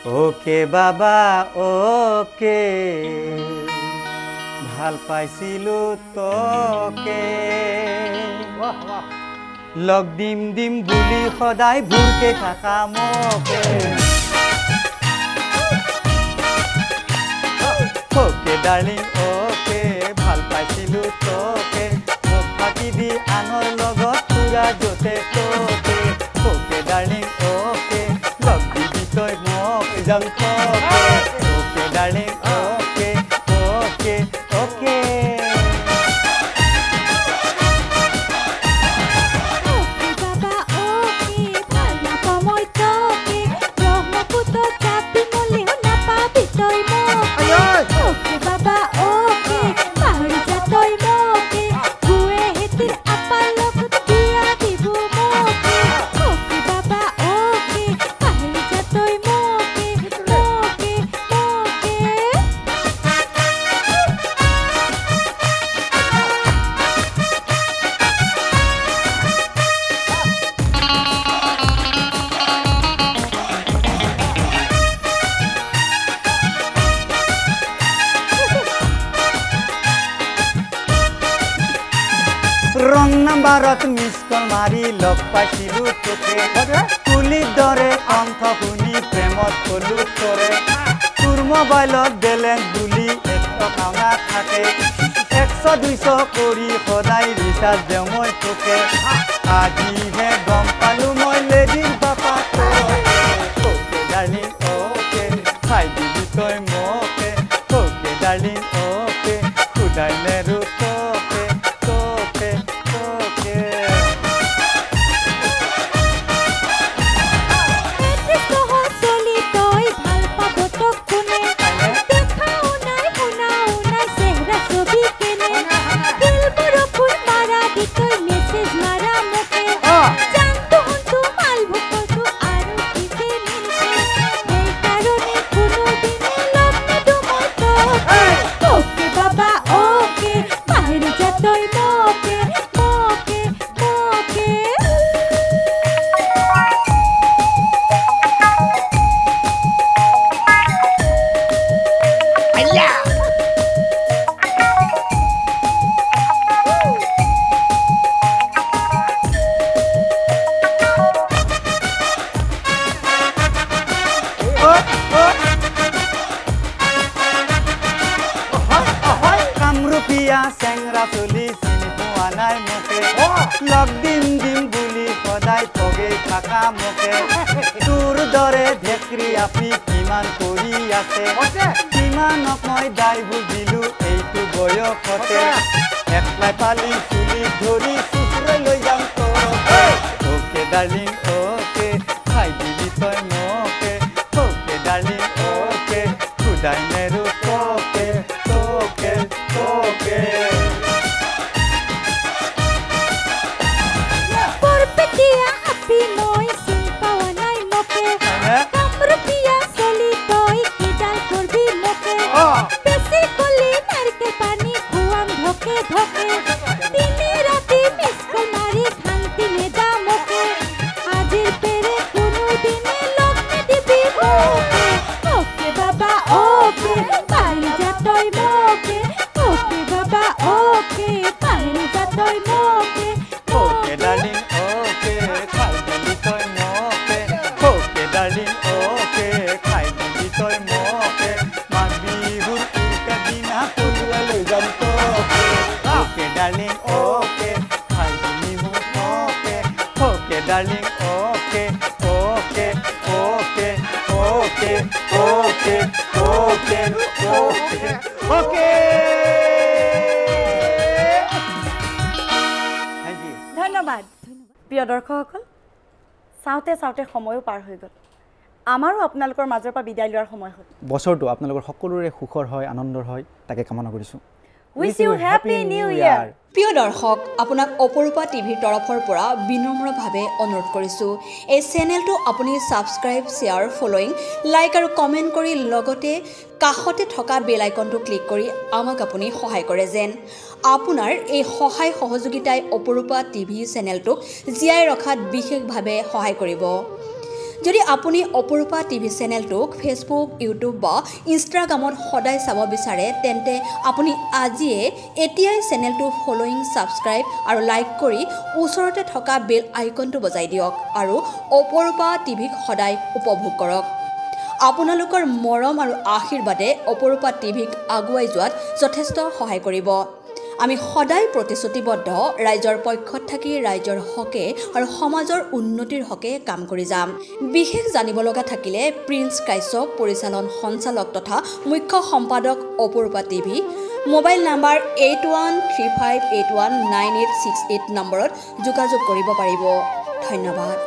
okay বাবা okay ভাল পাইছিলো তোকে লগ দিম দিম বুলি সদায় ভুলকে থাকা মোকে ওকে ডাৰ্লিং ওকে ভাল পাইছিলো তোকে মোক ফাঁকি দি আনৰ লগত পুৰা য'তে তোকে ওকে ডাৰ্লিং ওকে লগ দিবি তই মোক যাম তোকে okay darling okay okay okay ৰং নাম্বাৰত মিছ কল মাৰি লগ পাইছিলো তোকে কুলিৰ দৰে কণ্ঠ শুনি প্ৰেমত কলো তৰে তোৰ মোবাইলত বেলেঞ্চ বুলি 1 টকা নাথাকে 100-200 কৰি সদায় ৰিচাৰ্জ দিওঁ মই তোকে আজিহে গম পালো মই লেডিৰ বাপা তোকে ডাৰ্লিং ওকে খাই দিবি তই মোকে তোকে ডাৰ্লিং ওকে খুদাই নেৰো তোকে তোকে তোকে চলি তই ভাল পাব তোক কোনে দেখাও নাই শুনাও নাই চেহেৰা ছবি কেনে দিল বৰষুণ মাৰা দি তই মেছেজ মাৰা মোকে জানতো শুনতো মাল ভোকতো আৰু কিছে মিলছে সেইকাৰণে কোনোদিনে লগ নিদো মই তোকে ওকে বাবা ওকে পাহৰি যা তই মোকে মোকে মোকে কামৰূপীয়া চেংৰা চলি চিনি পোৱা নাই মোকে লগ দিম দিম বুলি সদায় ঠগেই থাকা মোকে তোৰ দৰে ঢেকৰি আপি কিমান কৰি আছে কিমানক মই দাই বুজিলো এইটো বয়সতে একলাই পালি চুলি ধৰি চুচুৰাই লৈ যাম তোকে ডাৰ্লিং ওকে খাই দিবি তই মোকে ওকে ডাৰ্লিং ওকে খুদাই নেৰো তোকে তোকে তোকে পৰপেটিয়া আপি মই চিন পাৱা নাই মোকে কামৰূপীয়া চলি তই কিডাল কৰবি মোকে বেছি কলি নাৰকে পানী খুৱাম ধকে ধকে দিনে ৰাতি মিছ কল মাৰি শান্তি নেদা মোকে আজিৰ পেৰে কোনোদিনে লগ নিদিবি মোকে ওকে বাবা ওকে পাহৰি যা তই মোকে ওকে বাবা ওকে পাহৰি যা তই মোকে ওকে ডাৰ্লিং ওকে খাই দিবি তই মোকে ওকে ডাৰ্লিং ওকে খাই দিবি তই মোকে মাঘ বিহুৰ উৰুকা দিনা পলুৱাই লৈ যাম তোকে ওকে ডাৰ্লিং ওকে খাই দিবি মোক মোকে okay darling okay okay okay okay okay okay okay okay thank you ধন্যবাদ প্ৰিয় দৰ্শকসকল চাওঁতে চাওঁতে সময়ো পাৰ হৈ গ'ল আমাৰো আপোনালোকৰ মাজৰ পৰা বিদায় লোৱাৰ সময় হ'ল বছৰটো আপোনালোকৰ সকলোৰে সুখৰ হয় আনন্দৰ হয় তাকে কামনা কৰিছোঁ wish you happy new year প্ৰিয় দৰ্শক আপোনাক অপৰূপা টিভিৰ তৰফৰ পৰা বিনম্ৰভাৱে অনুৰোধ কৰিছোঁ এই চেনেলটো আপুনি ছাবস্ক্ৰাইব শ্বেয়াৰ ফলোইং লাইক আৰু কমেণ্ট কৰি লগতে কাষতে থকা বেল আইকনটো ক্লিক কৰি আমাক আপুনি সহায় কৰে যেন আপোনাৰ এই সহায় সহযোগিতাই অপৰূপা টিভি চেনেলটোক জীয়াই ৰখাত বিশেষভাৱে সহায় কৰিব যদি আপুনি অপৰূপা টিভি চেনেলটোক ফেচবুক ইউটিউব বা ইনষ্টাগ্ৰামত সদায় চাব বিচাৰে তেন্তে আপুনি আজিয়ে এতিয়াই চেনেলটো ফলোইং ছাবস্ক্ৰাইব আৰু লাইক কৰি ওচৰতে থকা বেল আইকনটো বজাই দিয়ক আৰু অপৰূপা টিভিক সদায় উপভোগ কৰক আপোনালোকৰ মৰম আৰু আশীৰ্বাদে অপৰূপা টিভিক আগুৱাই যোৱাত যথেষ্ট সহায় কৰিব আমি সদায় প্ৰতিশ্ৰুতিবদ্ধ ৰাইজৰ পক্ষত থাকি ৰাইজৰ হকে আৰু সমাজৰ উন্নতিৰ হকে কাম কৰি যাম বিশেষ জানিব লগা থাকিলে প্ৰিন্স কাশ্যপ পৰিচালন সঞ্চালক তথা মুখ্য সম্পাদক অপৰূপা টিভি মোবাইল নাম্বাৰ 8135819868 নম্বৰত যোগাযোগ কৰিব পাৰিব ধন্যবাদ